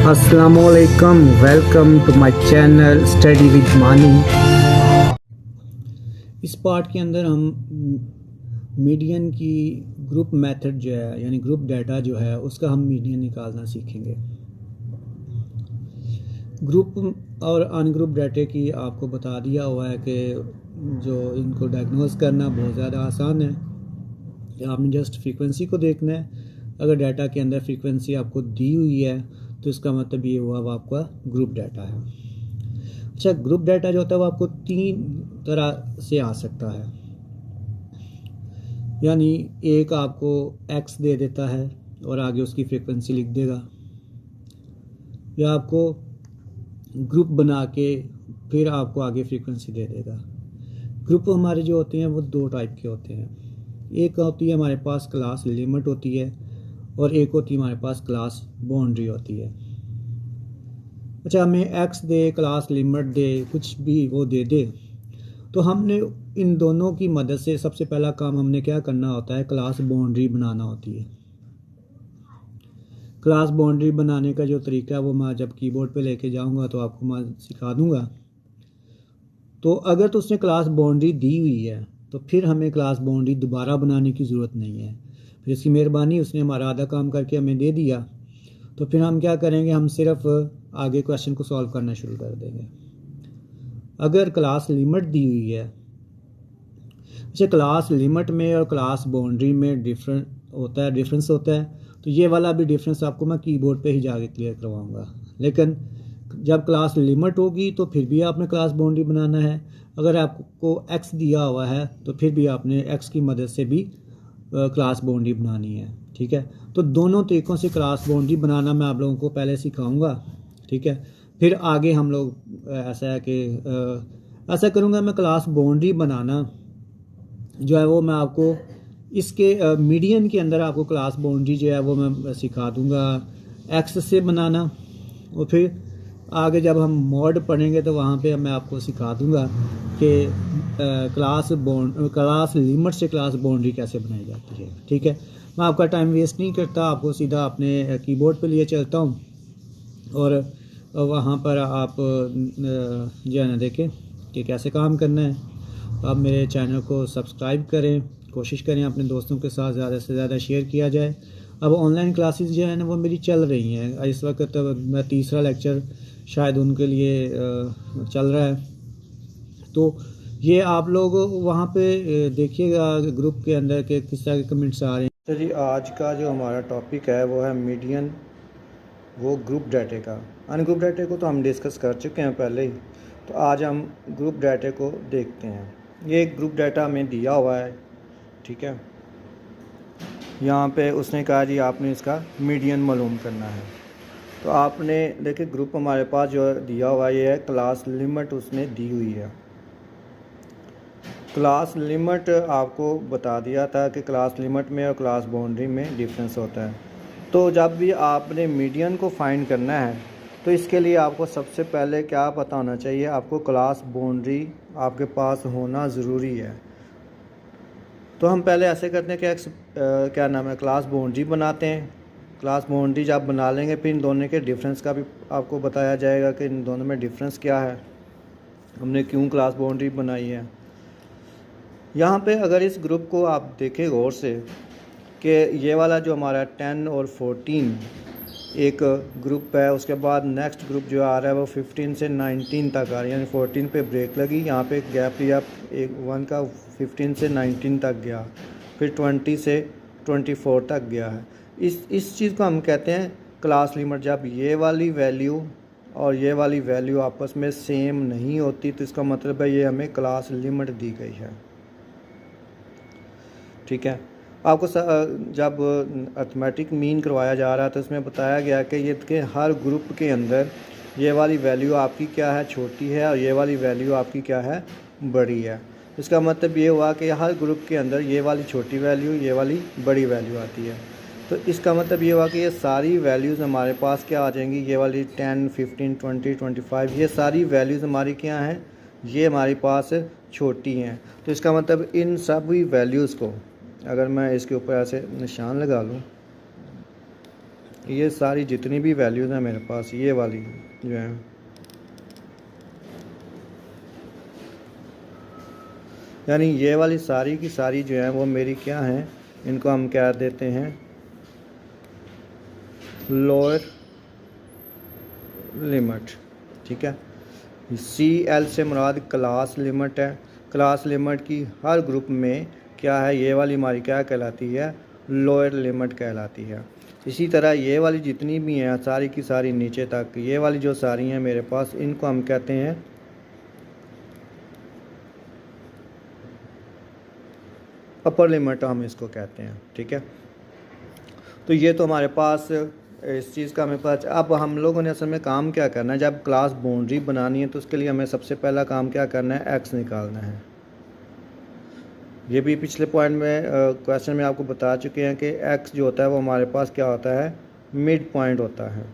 Assalamualaikum, welcome to my channel Study with Mani। इस part के अंदर हम मीडियन की ग्रुप मेथड जो है यानी ग्रुप डाटा जो है उसका हम मीडियन निकालना सीखेंगे। ग्रुप और अनग्रुप डाटे की आपको बता दिया हुआ है कि जो इनको डायग्नोस करना बहुत ज़्यादा आसान है। आपने जस्ट फ्रीक्वेंसी को देखना है। अगर डाटा के अंदर फ्रीक्वेंसी आपको दी हुई है तो इसका मतलब ये हुआ वो आपका ग्रुप डाटा है। अच्छा, ग्रुप डाटा जो होता है वो आपको तीन तरह से आ सकता है। यानी एक आपको एक्स दे देता है और आगे उसकी फ्रीक्वेंसी लिख देगा, या आपको ग्रुप बना के फिर आपको आगे फ्रीक्वेंसी दे देगा। ग्रुप हमारे जो होते हैं वो दो टाइप के होते हैं। एक होती है हमारे पास क्लास लिमिट होती है और एक होती है हमारे पास क्लास बाउंड्री होती है। अच्छा, हमें एक्स दे, क्लास लिमिट दे, कुछ भी वो दे दे, तो हमने इन दोनों की मदद से सबसे पहला काम हमने क्या करना होता है, क्लास बाउंड्री बनाना होती है। क्लास बाउंड्री बनाने का जो तरीका है वो मैं जब कीबोर्ड पे लेके जाऊंगा तो आपको मैं सिखा दूंगा। तो अगर तो उसने क्लास बाउंड्री दी हुई है तो फिर हमें क्लास बाउंड्री दोबारा बनाने की ज़रूरत नहीं है। फिर इसकी मेहरबानी, उसने हमारा आधा काम करके हमें दे दिया, तो फिर हम क्या करेंगे, हम सिर्फ आगे क्वेश्चन को सॉल्व करना शुरू कर देंगे। अगर क्लास लिमिट दी हुई है, अच्छा क्लास लिमिट में और क्लास बाउंड्री में डिफरेंस होता है, तो ये वाला भी डिफरेंस आपको मैं कीबोर्ड पे ही जाके क्लियर करवाऊंगा। लेकिन जब क्लास लिमिट होगी तो फिर भी आपने क्लास बाउंड्री बनाना है। अगर आपको एक्स दिया हुआ है तो फिर भी आपने एक्स की मदद से भी क्लास बाउंड्री बनानी है। ठीक है, तो दोनों तरीक़ों से क्लास बाउंड्री बनाना मैं आप लोगों को पहले सिखाऊंगा। ठीक है, फिर आगे हम लोग ऐसा है कि ऐसा करूँगा, मैं क्लास बाउंड्री बनाना जो है वो मैं आपको इसके मीडियन के अंदर आपको क्लास बाउंड्री जो है वो मैं सिखा दूंगा एक्स से बनाना, और फिर आगे जब हम मॉड पढ़ेंगे तो वहाँ पे मैं आपको सिखा दूंगा कि क्लास लिमिट से क्लास बाउंड्री कैसे बनाई जाती है। ठीक है, मैं आपका टाइम वेस्ट नहीं करता, आपको सीधा अपने कीबोर्ड पे लिए चलता हूँ और वहाँ पर आप जो है ना देखें कि कैसे काम करना है। तो आप मेरे चैनल को सब्सक्राइब करें, कोशिश करें अपने दोस्तों के साथ ज़्यादा से ज़्यादा शेयर किया जाए। अब ऑनलाइन क्लासेस जो है ना वो मेरी चल रही हैं इस वक्त, तो मैं तीसरा लेक्चर शायद उनके लिए चल रहा है। तो ये आप लोग वहाँ पे देखिएगा ग्रुप के अंदर के किस तरह के कमेंट्स आ रहे हैं। तो जी आज का जो हमारा टॉपिक है वो है मीडियन, वो ग्रुप डाटे का। अनग्रुप डाटे को तो हम डिस्कस कर चुके हैं पहले ही, तो आज हम ग्रुप डाटे को देखते हैं। ये ग्रुप डाटा हमें दिया हुआ है। ठीक है, यहाँ पे उसने कहा जी आपने इसका मीडियन मालूम करना है। तो आपने देखिए ग्रुप हमारे पास जो दिया हुआ ये है, क्लास लिमिट उसने दी हुई है। क्लास लिमिट आपको बता दिया था कि क्लास लिमिट में और क्लास बाउंड्री में डिफरेंस होता है। तो जब भी आपने मीडियन को फाइंड करना है तो इसके लिए आपको सबसे पहले क्या पता होना चाहिए, आपको क्लास बाउंड्री आपके पास होना ज़रूरी है। तो हम पहले ऐसे करते हैं कि क्या नाम है, क्लास बाउंड्री बनाते हैं। क्लास बाउंड्री जब बना लेंगे फिर इन दोनों के डिफरेंस का भी आपको बताया जाएगा कि इन दोनों में डिफरेंस क्या है, हमने क्यों क्लास बाउंड्री बनाई है। यहाँ पे अगर इस ग्रुप को आप देखें गौर से कि ये वाला जो हमारा 10 और 14 एक ग्रुप है, उसके बाद नेक्स्ट ग्रुप जो आ रहा है वो 15 से 19 तक आ रहा है, यानी 14 पे ब्रेक लगी, यहाँ पे एक गैप लिया, एक 1 का 15 से 19 तक गया, फिर 20 से 24 तक गया है। इस चीज़ को हम कहते हैं क्लास लिमिट। जब ये वाली वैल्यू और ये वाली वैल्यू आपस में सेम नहीं होती तो इसका मतलब है ये हमें क्लास लिमिट दी गई है। ठीक है, आपको जब अर्थमेटिक मीन करवाया जा रहा है तो इसमें बताया गया कि ये कि हर ग्रुप के अंदर ये वाली वैल्यू आपकी क्या है, छोटी है, और ये वाली वैल्यू आपकी क्या है, बड़ी है। इसका मतलब ये हुआ कि हर ग्रुप के अंदर ये वाली छोटी वैल्यू, ये वाली बड़ी वैल्यू आती है। तो इसका मतलब ये हुआ कि ये सारी वैल्यूज़ हमारे पास क्या आ जाएंगी, ये वाली 10, 15, 20, 25, ये सारी वैल्यूज़ हमारी क्या हैं, ये हमारे पास छोटी हैं। तो इसका मतलब इन सभी वैल्यूज़ को अगर मैं इसके ऊपर ऐसे निशान लगा लूँ ये सारी जितनी भी वैल्यूज़ हैं मेरे पास, ये वाली जो है, यानी ये वाली सारी की सारी जो है वो मेरी क्या हैं, इनको हम क्या देते हैं, लोअर लिमिट। ठीक है, सी एल से मुराद क्लास लिमिट है। क्लास लिमिट की हर ग्रुप में क्या है, ये वाली हमारी क्या कहलाती है, लोअर लिमिट कहलाती है। इसी तरह ये वाली जितनी भी हैं सारी की सारी नीचे तक, ये वाली जो सारी हैं मेरे पास, इनको हम कहते हैं अपर लिमिट, हम इसको कहते हैं। ठीक है, तो ये तो हमारे पास इस चीज़ का हमें पता। अब हम लोगों ने असल में काम क्या करना है, जब क्लास बाउंड्री बनानी है तो उसके लिए हमें सबसे पहला काम क्या करना है, एक्स निकालना है। ये भी पिछले पॉइंट में क्वेश्चन में आपको बता चुके हैं कि एक्स जो होता है वो हमारे पास क्या होता है, मिड पॉइंट होता है।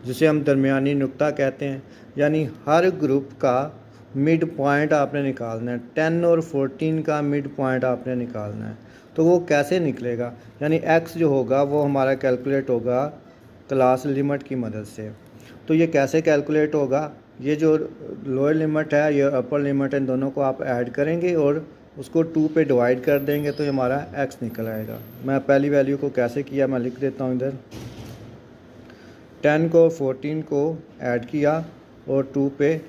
जिसे हम दरमियानी नुक्ता कहते हैं, यानी हर ग्रुप का मिड पॉइंट आपने निकालना है। 10 और 14 का मिड पॉइंट आपने निकालना है। तो वो कैसे निकलेगा, यानी एक्स जो होगा वो हमारा कैलकुलेट होगा क्लास लिमिट की मदद से। तो ये कैसे कैलकुलेट होगा, ये जो लोअर लिमिट है, ये अपर लिमिट है, इन दोनों को आप ऐड करेंगे और उसको 2 पे डिवाइड कर देंगे तो ये हमारा एक्स निकल आएगा। मैं पहली वैल्यू को कैसे किया मैं लिख देता हूँ इधर। 10 को 14 को ऐड किया और 2 पे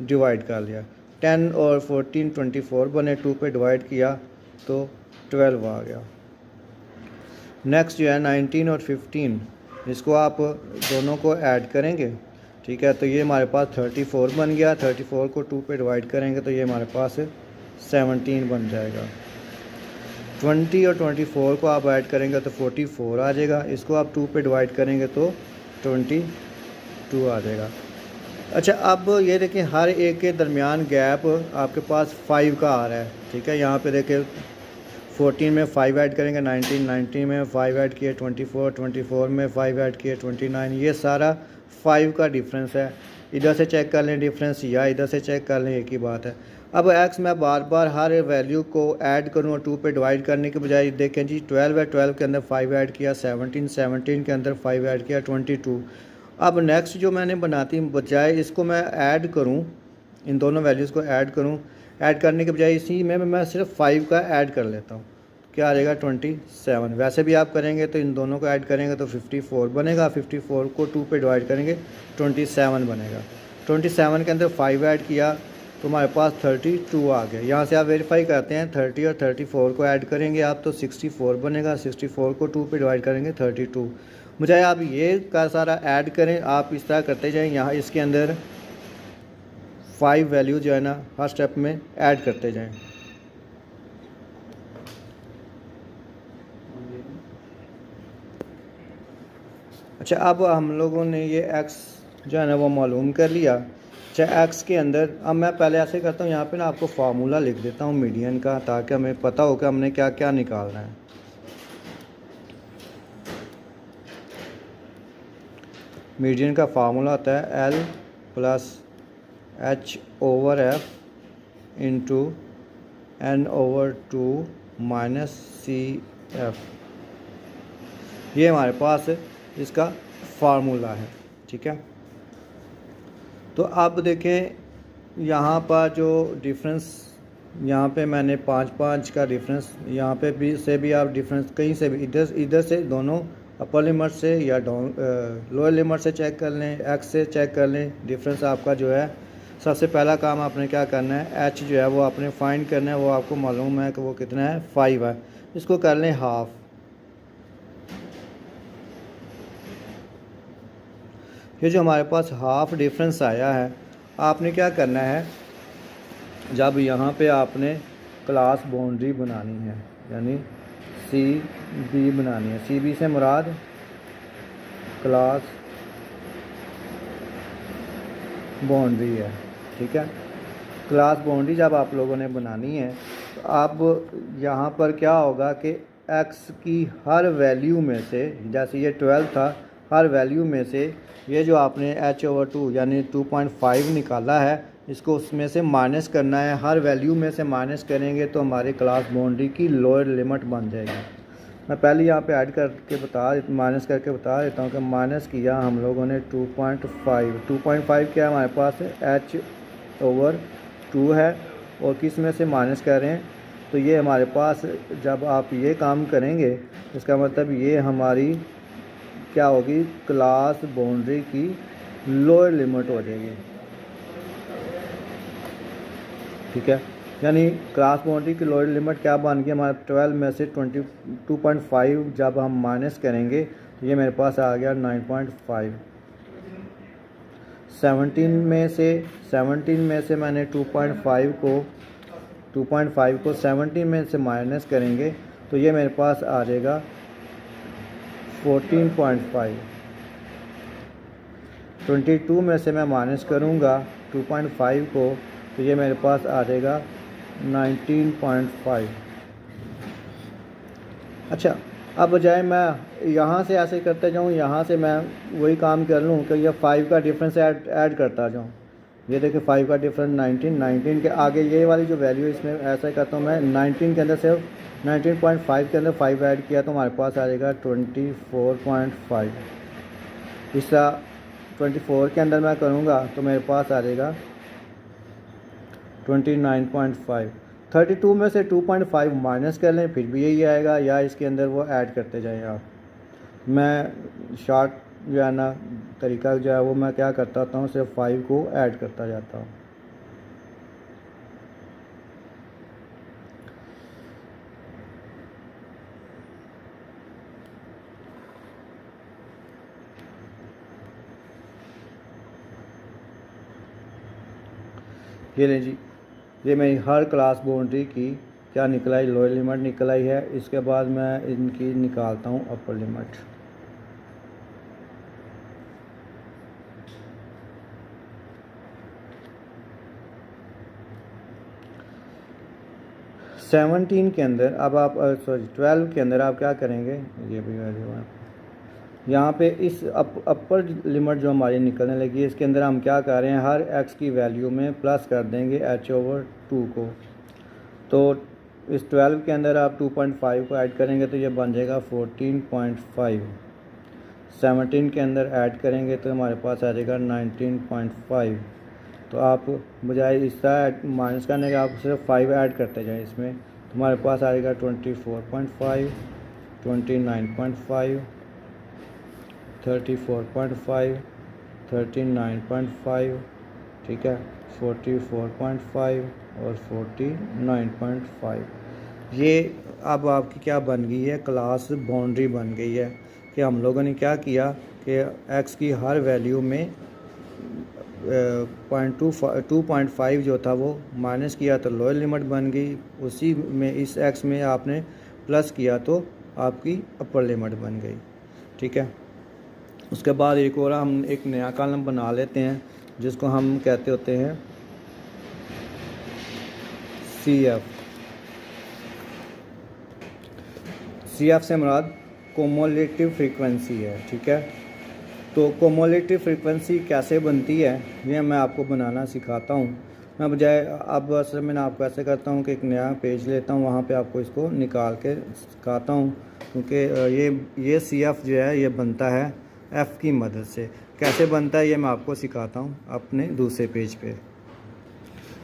डिवाइड कर लिया। 10 और 14 24 बने, 2 पे डिवाइड किया तो 12 आ गया। नेक्स्ट जो है 19 और 15, इसको आप दोनों को ऐड करेंगे। ठीक है, तो ये हमारे पास 34 बन गया। 34 को 2 पे डिवाइड करेंगे तो ये हमारे पास 17 बन जाएगा। 20 और 24 को आप ऐड करेंगे तो 44 आ जाएगा। इसको आप 2 पे डिवाइड करेंगे तो 22 आ जाएगा। अच्छा, अब ये देखें हर एक के दरमियान गैप आपके पास 5 का आ रहा है। ठीक है, यहाँ पे देखें 14 में 5 ऐड करेंगे 19 में 5 ऐड किए 24 में 5 ऐड किए 29, ये सारा 5 का डिफरेंस है। इधर से चेक कर लें डिफरेंस या इधर से चेक कर लें, एक ही बात है। अब एक्स मैं बार बार हर वैल्यू को ऐड करूँ और 2 पे डिवाइड करने के बजाय देखें जी 12 है, 12 के अंदर 5 ऐड किया, 17 के अंदर 5 ऐड किया, 22। अब नेक्स्ट जो मैंने बनाती बजाय इसको मैं ऐड करूं, इन दोनों वैल्यूज़ को ऐड करूं, ऐड करने के बजाय इसी में मैं सिर्फ 5 का ऐड कर लेता हूं, क्या आ जाएगा 27। वैसे भी आप करेंगे तो इन दोनों को ऐड करेंगे तो 54 बनेगा। 54 को 2 पे डिवाइड करेंगे 27 बनेगा। 27 के अंदर 5 ऐड किया तो हमारे पास 32 आ गया। यहाँ से आप वेरीफाई करते हैं 30 और 34 को ऐड करेंगे आप तो 64 बनेगा। 64 को 2 पे डिवाइड करेंगे 32। मुझे आप ये का सारा ऐड करें, आप इस तरह करते जाएं। यहाँ इसके अंदर 5 वैल्यू जो है ना हर स्टेप में ऐड करते जाएं। अच्छा, अब हम लोगों ने ये x जो है ना वो मालूम कर लिया। अच्छा, x के अंदर अब मैं पहले ऐसे करता हूँ, यहाँ पे ना आपको फार्मूला लिख देता हूँ मीडियन का, ताकि हमें पता हो कि हमने क्या क्या निकालना है। मीडियन का फार्मूला होता है L plus H/F into N/2 minus CF। ये हमारे पास इसका फार्मूला है। ठीक है, तो अब देखें यहाँ पर जो डिफरेंस, यहाँ पे मैंने 5 का डिफरेंस, यहाँ पे भी से भी आप डिफरेंस कहीं से भी इधर से दोनों अपर लिमिट से या डाउन लोअर लिमिट से चेक कर लें, एक्स से चेक कर लें। डिफरेंस आपका जो है, सबसे पहला काम आपने क्या करना है, एच जो है वो आपने फाइंड करना है। वो आपको मालूम है कि वो कितना है, 5 है। इसको कर लें हाफ। ये जो हमारे पास हाफ डिफरेंस आया है, आपने क्या करना है, जब यहाँ पे आपने क्लास बाउंड्री बनानी है, यानी CB बनानी है। CB से मुराद क्लास बाउंड्री है। ठीक है, क्लास बाउंड्री जब आप लोगों ने बनानी है तो अब यहाँ पर क्या होगा कि x की हर वैल्यू में से, जैसे ये 12 था, हर वैल्यू में से ये जो आपने H/2 यानी 2.5 निकाला है, इसको उसमें से माइनस करना है, हर वैल्यू में से माइनस करेंगे तो हमारी क्लास बाउंड्री की लोअर लिमिट बन जाएगी। मैं पहले यहाँ पे ऐड करके माइनस करके बता देता हूँ कि माइनस किया हम लोगों ने 2.5 क्या हमारे पास है, h/2 है, और किस में से माइनस कर रहे हैं, तो ये हमारे पास जब आप ये काम करेंगे इसका मतलब ये हमारी क्या होगी, क्लास बाउंड्री की लोअर लिमिट हो जाएगी। ठीक है, यानी क्लास बाउंड्री की लोअर लिमिट क्या बन गई हमारे 12 में से 22.5 जब हम माइनस करेंगे तो ये मेरे पास आ गया 9.5। 17 में से मैंने 2.5 को 17 में से माइनस करेंगे तो ये मेरे पास आ जाएगा 14.5। 22 में से मैं माइनस करूँगा 2.5 को तो ये मेरे पास आ जाएगा 19.5। अच्छा, अब बजाय मैं यहाँ से ऐसे करते जाऊँ, यहाँ से मैं वही काम कर लूँ कि ये 5 का डिफरेंस ऐड करता जाऊँ। ये देखिए 5 का डिफरेंस 19 के आगे ये वाली जो वैल्यू इसमें ऐसा करता हूँ मैं, 19 के अंदर सिर्फ 19.5 के अंदर 5 ऐड किया तो हमारे पास आ जाएगा 24.5। इसका 24 के अंदर मैं करूँगा तो मेरे पास आ जाएगा 29.5। 32 में से 2.5 माइनस कर लें फिर भी यही आएगा, या इसके अंदर वो ऐड करते जाएं आप। मैं शॉर्ट जो है ना तरीका जो है वो मैं क्या करता हूँ, सिर्फ 5 को ऐड करता जाता हूँ। ये लें जी, ये मेरी हर क्लास बाउंड्री की क्या निकल आई, लोअर लिमिट निकल आई है। इसके बाद मैं इनकी निकालता हूँ अपर लिमिट। सेवनटीन के अंदर अब आप 12 के अंदर आप क्या करेंगे, ये भी वैल्यू है यहाँ पे इस अपर लिमिट जो हमारी निकलने लगी है इसके अंदर हम क्या कर रहे हैं, हर x की वैल्यू में प्लस कर देंगे h/2 को। तो इस 12 के अंदर आप 2.5 को ऐड करेंगे तो ये बन जाएगा 14.5। 17 के अंदर ऐड करेंगे तो हमारे पास आ जाएगा 19.5। तो आप बजाय इसका माइनस करने का आप सिर्फ 5 ऐड करते जाएं इसमें, तो हमारे पास आ जाएगा 24.5, 29.5, 34.5, 39.5, ठीक है, 44.5 और 49.5। ये अब आपकी क्या बन गई है, क्लास बाउंड्री बन गई है कि हम लोगों ने क्या किया कि x की हर वैल्यू में 2.5 जो था वो माइनस किया तो लोअर लिमिट बन गई, उसी में इस x में आपने प्लस किया तो आपकी अपर लिमिट बन गई। ठीक है, उसके बाद एक और हम एक नया कॉलम बना लेते हैं जिसको हम कहते होते हैं CF से मुराद कोमुलेटिव फ्रीक्वेंसी है। ठीक है, तो कोमुलेटिव फ्रीक्वेंसी कैसे बनती है ये मैं आपको बनाना सिखाता हूँ। मैं बजाय अब असल में आपको ऐसे करता हूँ कि एक नया पेज लेता हूँ, वहाँ पे आपको इसको निकाल के सिखाता हूँ, क्योंकि ये CF जो है ये बनता है F की मदद से। कैसे बनता है ये मैं आपको सिखाता हूँ अपने दूसरे पेज पे।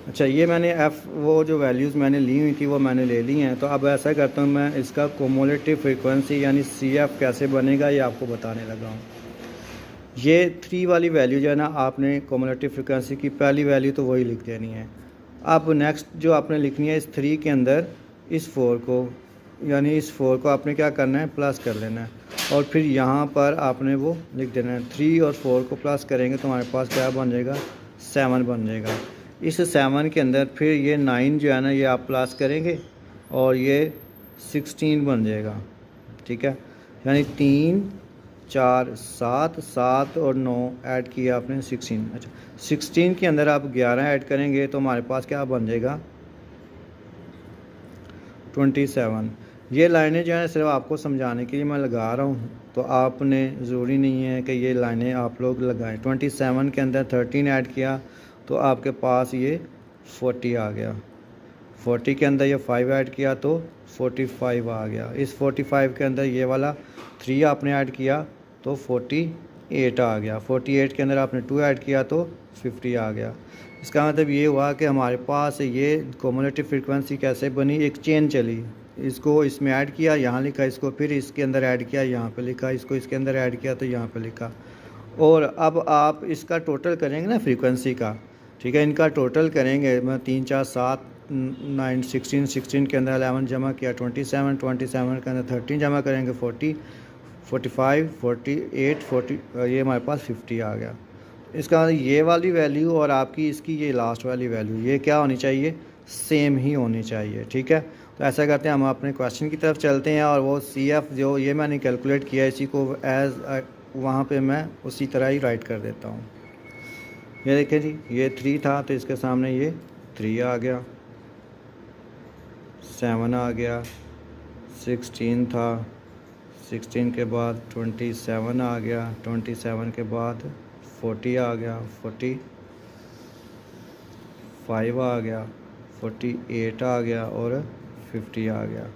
अच्छा, ये मैंने वो जो वैल्यूज़ मैंने ली हुई थी वो मैंने ले ली हैं। तो अब ऐसा करता हूँ मैं इसका कोमुलेटिव फ्रीक्वेंसी यानी CF कैसे बनेगा ये आपको बताने लगा हूँ। ये 3 वाली वैल्यू जो है ना, आपने कोमुलेटिव फ्रीक्वेंसी की पहली वैल्यू तो वही लिख देनी है। अब नेक्स्ट जो आपने लिखनी है इस 3 के अंदर इस 4 को, यानी इस 4 को आपने क्या करना है, प्लस कर लेना है, और फिर यहाँ पर आपने वो लिख देना है। 3 और 4 को प्लस करेंगे तो हमारे पास क्या बन जाएगा, 7 बन जाएगा। इस 7 के अंदर फिर ये 9 जो है ना ये आप प्लस करेंगे और ये 16 बन जाएगा। ठीक है, यानी 3, 4, 7 और 9 ऐड किया आपने 16। अच्छा, 16 के अंदर आप 11 ऐड करेंगे तो हमारे पास क्या बन जाएगा, 27। ये लाइनें जो है सिर्फ आपको समझाने के लिए मैं लगा रहा हूँ, तो आपने ज़रूरी नहीं है कि ये लाइनें आप लोग लगाएं। 27 के अंदर 13 ऐड किया तो आपके पास ये 40 आ गया। 40 के अंदर ये 5 ऐड किया तो 45 आ गया। इस 45 के अंदर ये वाला 3 आपने ऐड किया तो 48 आ गया। 48 के अंदर आपने 2 ऐड किया तो 50 आ गया। इसका मतलब ये हुआ कि हमारे पास ये क्युमुलेटिव फ्रीक्वेंसी कैसे बनी, एक चेन चली। इसको इसमें ऐड किया, यहाँ लिखा, इसको फिर इसके अंदर ऐड किया, यहाँ पे लिखा, इसको इसके अंदर ऐड किया तो यहाँ पे लिखा। और अब आप इसका टोटल करेंगे ना फ्रीक्वेंसी का, ठीक है, इनका टोटल करेंगे। मैं 3 4 7 9 16, 16 के अंदर 11 जमा किया 27, 27 के अंदर 13 जमा करेंगे 40, 45, 48, 40, ये हमारे पास 50 आ गया। इसका मतलब ये वाली वैल्यू और आपकी इसकी ये लास्ट वाली वैल्यू ये क्या होनी चाहिए, सेम ही होनी चाहिए। ठीक है, तो ऐसा करते हैं, हम अपने क्वेश्चन की तरफ चलते हैं। और वो CF जो ये मैंने कैलकुलेट किया, इसी को एज वहाँ पे मैं उसी तरह ही राइट कर देता हूँ। ये देखें जी, ये 3 था तो इसके सामने ये 3 आ गया, 7 आ गया, 16 था, 16 के बाद 27 आ गया, 27 के बाद 40 आ गया, 45 आ गया, 48 आ गया और 50 आ गया।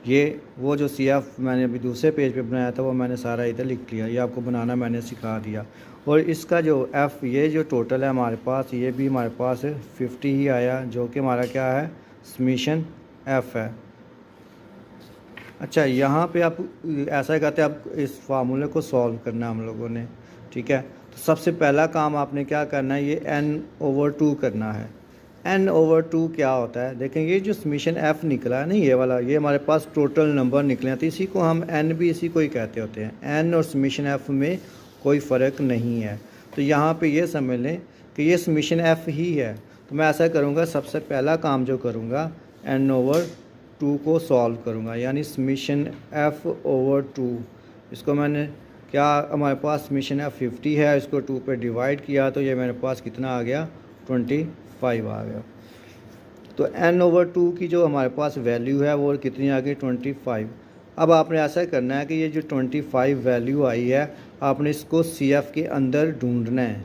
ये वो जो CF मैंने अभी दूसरे पेज पे बनाया था वो मैंने सारा इधर लिख लिया, ये आपको बनाना मैंने सिखा दिया। और इसका जो F ये जो टोटल है हमारे पास, ये भी हमारे पास 50 ही आया, जो कि हमारा क्या है, समीशन F है। अच्छा, यहाँ पे आप ऐसा करते हैं, आप इस फार्मूले को सॉल्व करना हम लोगों ने। ठीक है, तो सबसे पहला काम आपने क्या करना है, ये n/2 करना है। n/2 क्या होता है, देखें ये जो समीशन F निकला है ना, ये वाला, ये हमारे पास टोटल नंबर निकले हैं, तो इसी को हम n भी इसी को ही कहते होते हैं। n और समीशन F में कोई फ़र्क नहीं है। तो यहाँ पे ये समझ लें कि ये समीशन F ही है। तो मैं ऐसा करूँगा, सबसे पहला काम जो करूँगा, n/2 को सॉल्व करूँगा, यानी समीशन F/2। इसको मैंने क्या, हमारे पास समीशन F 50 है, इसको 2 पे डिवाइड किया तो ये मेरे पास कितना आ गया, 25 आ गया। तो n/2 की जो हमारे पास वैल्यू है वो कितनी आ गई, 25। अब आपने ऐसा करना है कि ये जो 25 वैल्यू आई है, आपने इसको CF के अंदर ढूंढना है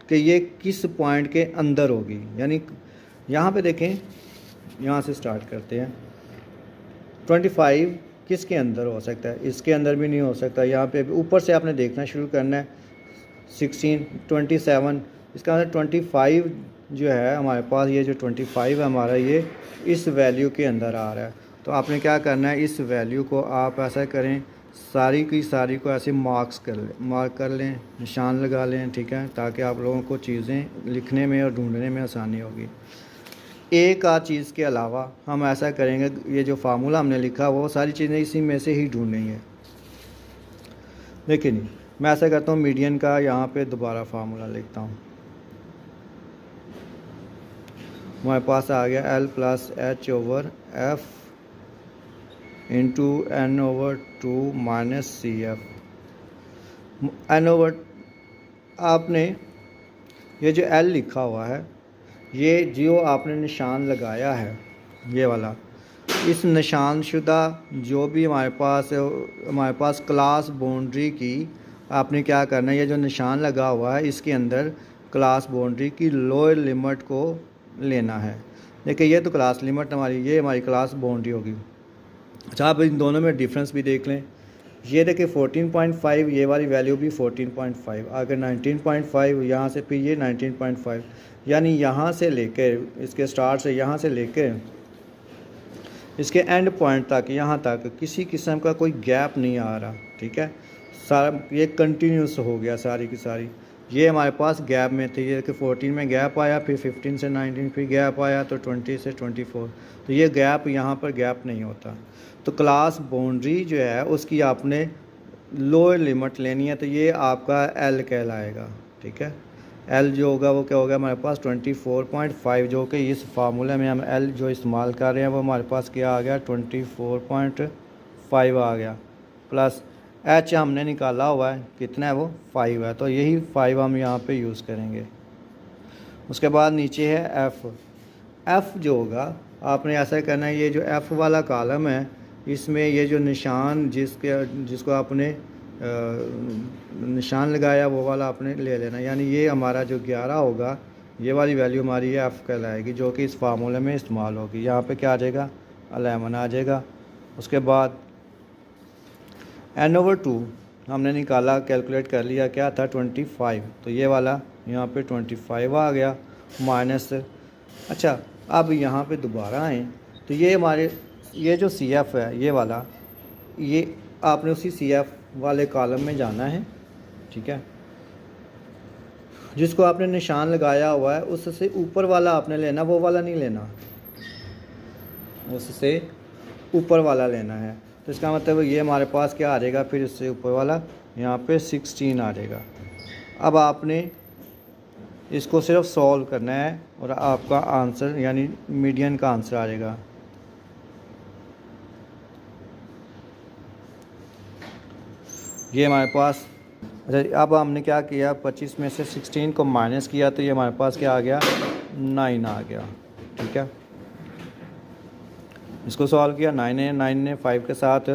कि ये किस पॉइंट के अंदर होगी। यानी यहाँ पे देखें, यहाँ से स्टार्ट करते हैं। 25 किसके अंदर हो सकता है, इसके अंदर भी नहीं हो सकता। यहाँ पे ऊपर से आपने देखना शुरू करना है। 16, 27, इसका मतलब 25 जो है हमारे पास, ये जो 25 है हमारा, ये इस वैल्यू के अंदर आ रहा है। तो आपने क्या करना है, इस वैल्यू को आप ऐसा करें, सारी की सारी को ऐसे मार्क कर लें, निशान लगा लें। ठीक है, ताकि आप लोगों को चीज़ें लिखने में और ढूंढने में आसानी होगी। एक आध चीज़ के अलावा हम ऐसा करेंगे, ये जो फार्मूला हमने लिखा वो सारी चीज़ें इसी में से ही ढूंढेंगे। लेकिन मैं ऐसा करता हूँ, मीडियन का यहाँ पे दोबारा फार्मूला लिखता हूँ। हमारे पास आ गया L+H/F into n/2 minus CF। आपने ये जो L लिखा हुआ है, ये जो आपने निशान लगाया है, ये वाला, इस निशान शुदा जो भी हमारे पास क्लास बाउंड्री की, आपने क्या करना है, ये जो निशान लगा हुआ है इसके अंदर क्लास बाउंड्री की लोअर लिमिट को लेना है। देखिए ये तो क्लास लिमिट हमारी, ये हमारी क्लास बाउंड्री होगी। अच्छा, आप इन दोनों में डिफरेंस भी देख लें। ये देखिए 14.5, ये वाली वैल्यू भी 14.5, अगर 19.5 यहाँ से, फिर ये 19.5, यानी यहाँ से लेकर, इसके स्टार्ट से यहाँ से लेकर इसके एंड पॉइंट तक, यहाँ तक किसी किस्म का कोई गैप नहीं आ रहा। ठीक है, सारा ये कंटिन्यूस हो गया सारी की सारी। ये हमारे पास गैप में थी, ये कि 14 में गैप आया, फिर 15 से 19 फिर गैप आया, तो 20 से 24, तो ये गैप, यहाँ पर गैप नहीं होता। तो क्लास बाउंड्री जो है उसकी आपने लोअर लिमिट लेनी है, तो ये आपका L कहलाएगा। ठीक है, L जो होगा वो क्या होगा, हमारे पास 24.5, जो कि इस फार्मूले में हम L जो इस्तेमाल कर रहे हैं वो हमारे पास क्या आ गया, 24.5 आ गया, प्लस H हमने निकाला हुआ है, कितना है वो, 5 है, तो यही 5 हम यहाँ पे यूज़ करेंगे। उसके बाद नीचे है F जो होगा, आपने ऐसा करना है, ये जो F वाला कॉलम है, इसमें ये जो निशान जिसको आपने निशान लगाया वो वाला आपने ले लेना, यानी ये हमारा जो 11 होगा, ये वाली वैल्यू हमारी एफ़ कहलाएगी, जो कि इस फार्मूले में इस्तेमाल होगी। यहाँ पे क्या आ जाएगा, 11 आ जाएगा। उसके बाद n/2 हमने निकाला, कैलकुलेट कर लिया, क्या था 25, तो ये वाला यहाँ पे 25 आ गया माइनस। अच्छा, अब यहाँ पे दोबारा आए तो ये हमारे ये जो CF है ये वाला, ये आपने उसी CF वाले कॉलम में जाना है, ठीक है, जिसको आपने निशान लगाया हुआ है उससे ऊपर वाला आपने लेना, वो वाला नहीं लेना, उससे ऊपर वाला लेना है। तो इसका मतलब ये हमारे पास क्या आ जाएगा, फिर इससे ऊपर वाला यहाँ पे 16 आ जाएगा। अब आपने इसको सिर्फ सॉल्व करना है और आपका आंसर यानी मीडियन का आंसर आ जाएगा। ये हमारे पास, अच्छा अब हमने क्या किया, 25 में से 16 को माइनस किया तो ये हमारे पास क्या आ गया, 9 आ गया, ठीक है। इसको सॉल्व किया, 9 ने 5 के साथ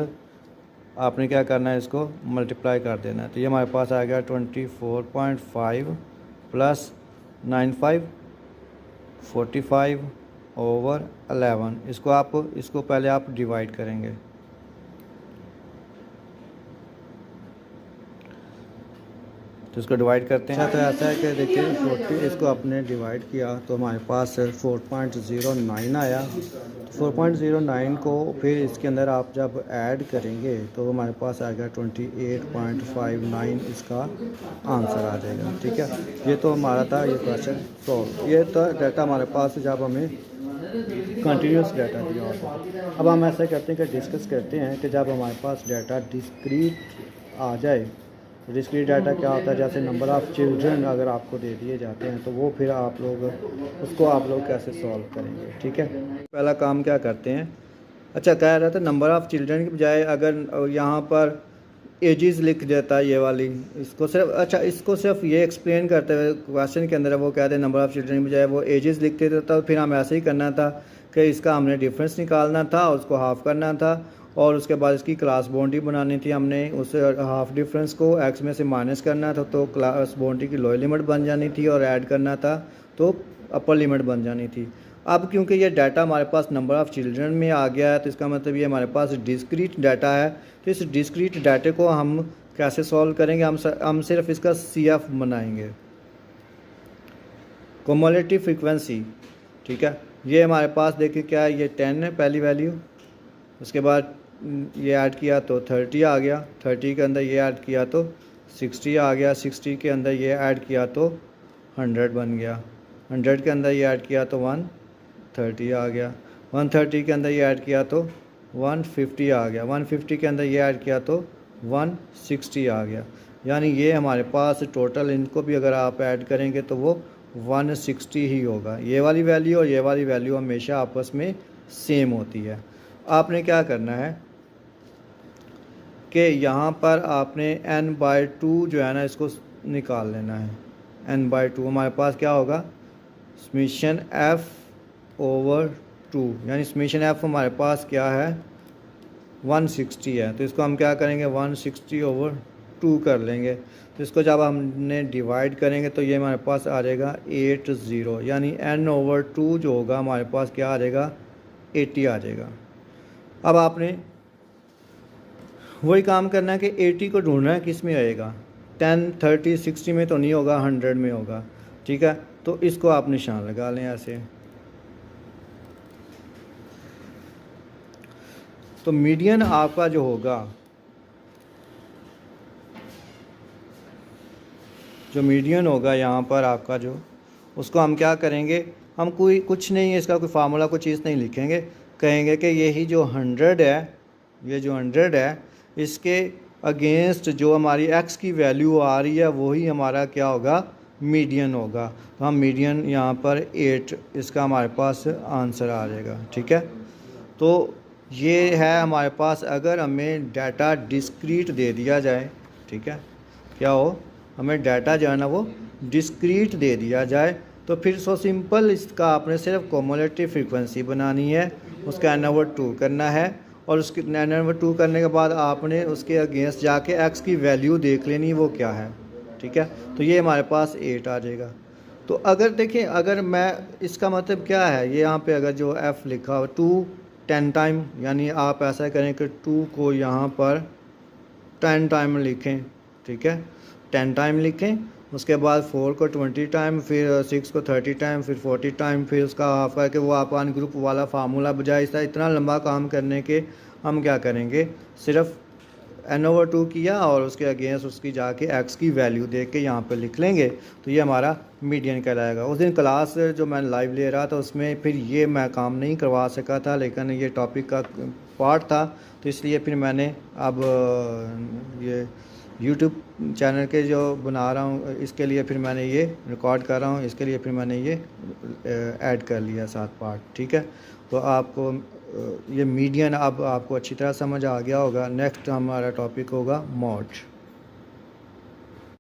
आपने क्या करना है, इसको मल्टीप्लाई कर देना है। तो ये हमारे पास आ गया 24.5 प्लस 95 45/11। इसको पहले आप डिवाइड करेंगे, तो इसको डिवाइड करते हैं। तो ऐसा है कि देखिए 40, इसको आपने डिवाइड किया तो हमारे पास 4.09 आया। 4.09 को फिर इसके अंदर आप जब ऐड करेंगे तो हमारे पास आ गया 28.59, इसका आंसर आ जाएगा, ठीक है। ये तो हमारा था ये क्वेश्चन सॉल्व। ये तो डाटा हमारे पास जब हमें कंटिन्यूस डाटा दिया होता है। अब हम ऐसा करते हैं कि डिस्कस करते हैं कि जब हमारे पास डाटा डिस्क्रीट आ जाए, डिस्क्रीट डाटा क्या होता है, जैसे नंबर ऑफ़ चिल्ड्रन अगर आपको दे दिए जाते हैं तो वो फिर आप लोग कैसे सॉल्व करेंगे, ठीक है। पहला काम क्या करते हैं, अच्छा कह रहा था नंबर ऑफ़ चिल्ड्रन की बजाय अगर यहाँ पर एजेस लिख देता है ये वाली, इसको सिर्फ ये एक्सप्लेन करते हुए क्वेश्चन के अंदर वो कहते हैं नंबर ऑफ़ चिल्ड्रन की बजाय वो एजेस लिखते देता, तो फिर हम ऐसे ही करना था कि इसका हमने डिफरेंस निकालना था, उसको हाफ़ करना था और उसके बाद इसकी क्लास बाउंड्री बनानी थी। हमने उस हाफ डिफरेंस को x में से माइनस करना था तो क्लास बाउंड्री की लोअर लिमिट बन जानी थी, और ऐड करना था तो अपर लिमिट बन जानी थी। अब क्योंकि ये डाटा हमारे पास नंबर ऑफ़ चिल्ड्रन में आ गया है तो इसका मतलब ये हमारे पास डिस्क्रीट डाटा है। तो इस डिस्क्रीट डाटे को हम कैसे सॉल्व करेंगे, हम सिर्फ इसका CF बनाएंगे, क्युमुलेटिव फ्रीक्वेंसी, ठीक है। ये हमारे पास देखिए क्या है, ये 10 है पहली वैल्यू, उसके बाद ये ऐड किया तो 30 आ गया, 30 के अंदर ये ऐड किया तो 60 आ गया, 60 के अंदर ये ऐड किया तो 100 बन गया, 100 के अंदर ये ऐड किया तो 130 आ गया, 130 के अंदर ये ऐड किया तो 150 आ गया, 150 के अंदर ये ऐड किया तो 160 आ गया। यानी ये हमारे पास टोटल, इनको भी अगर आप ऐड करेंगे तो वो 160 ही होगा। ये वाली वैल्यू और ये वाली वैल्यू हमेशा आपस में सेम होती है। आपने क्या करना है कि यहाँ पर आपने n/2 जो है ना, इसको निकाल लेना है। n/2 हमारे पास क्या होगा, समेशन f/2, यानी समेशन f हमारे पास क्या है 160 है, तो इसको हम क्या करेंगे 160/2 कर लेंगे। तो इसको जब हमने डिवाइड करेंगे तो ये हमारे पास आ जाएगा 80, यानी n/2 जो होगा हमारे पास क्या आ जाएगा 80 आ जाएगा। अब आपने वही काम करना है कि 80 को ढूंढना है, किस में आएगा, 10, 30, 60 में तो नहीं होगा, 100 में होगा, ठीक है। तो इसको आप निशान लगा लें ऐसे। तो मीडियन आपका जो होगा, जो मीडियन होगा यहाँ पर आपका जो, उसको हम क्या करेंगे, हम कुछ नहीं है, इसका कोई फार्मूला कोई चीज़ नहीं लिखेंगे, कहेंगे कि यही जो 100 है, ये जो 100 है, इसके अगेंस्ट जो हमारी x की वैल्यू आ रही है वही हमारा क्या होगा, मीडियन होगा। तो हम मीडियन यहाँ पर 8, इसका हमारे पास आंसर आ जाएगा, ठीक है। तो ये है हमारे पास, अगर हमें डाटा डिस्क्रीट दे दिया जाए, ठीक है, क्या हो, हमें डाटा जो है ना वो डिस्क्रीट दे दिया जाए, तो फिर सो सिंपल, इसका आपने सिर्फ क्युमुलेटिव फ्रीक्वेंसी बनानी है, उसका n/2 करना है, और उसके n/2 करने के बाद आपने उसके अगेंस्ट जाके x की वैल्यू देख लेनी वो क्या है, ठीक है। तो ये हमारे पास 8 आ जाएगा। तो अगर देखें, अगर मैं, इसका मतलब क्या है, ये यहाँ पे अगर जो f लिखा हो 2 10 टाइम, यानी आप ऐसा करें कि 2 को यहाँ पर 10 टाइम लिखें, ठीक है, 10 टाइम लिखें। उसके बाद 4 को 20 टाइम, फिर 6 को 30 टाइम, फिर 40 टाइम, फिर उसका हाफ करके वो आप अन ग्रुप वाला फार्मूला बजाय इतना लंबा काम करने के हम क्या करेंगे, सिर्फ n/2 किया और उसके अगेंस्ट उसकी जाके x की वैल्यू दे के यहाँ पे लिख लेंगे, तो ये हमारा मीडियन कहलाएगा। उस दिन क्लास जो मैं लाइव ले रहा था उसमें फिर ये मैं काम नहीं करवा सका था, लेकिन ये टॉपिक का पार्ट था, तो इसलिए फिर मैंने अब ये यूट्यूब चैनल के जो बना रहा हूँ इसके लिए फिर मैंने ये रिकॉर्ड कर रहा हूँ, इसके लिए फिर मैंने ये ऐड कर लिया 7 पार्ट, ठीक है। तो आपको ये मीडियन अब आपको अच्छी तरह समझ आ गया होगा। नेक्स्ट हमारा टॉपिक होगा मॉड।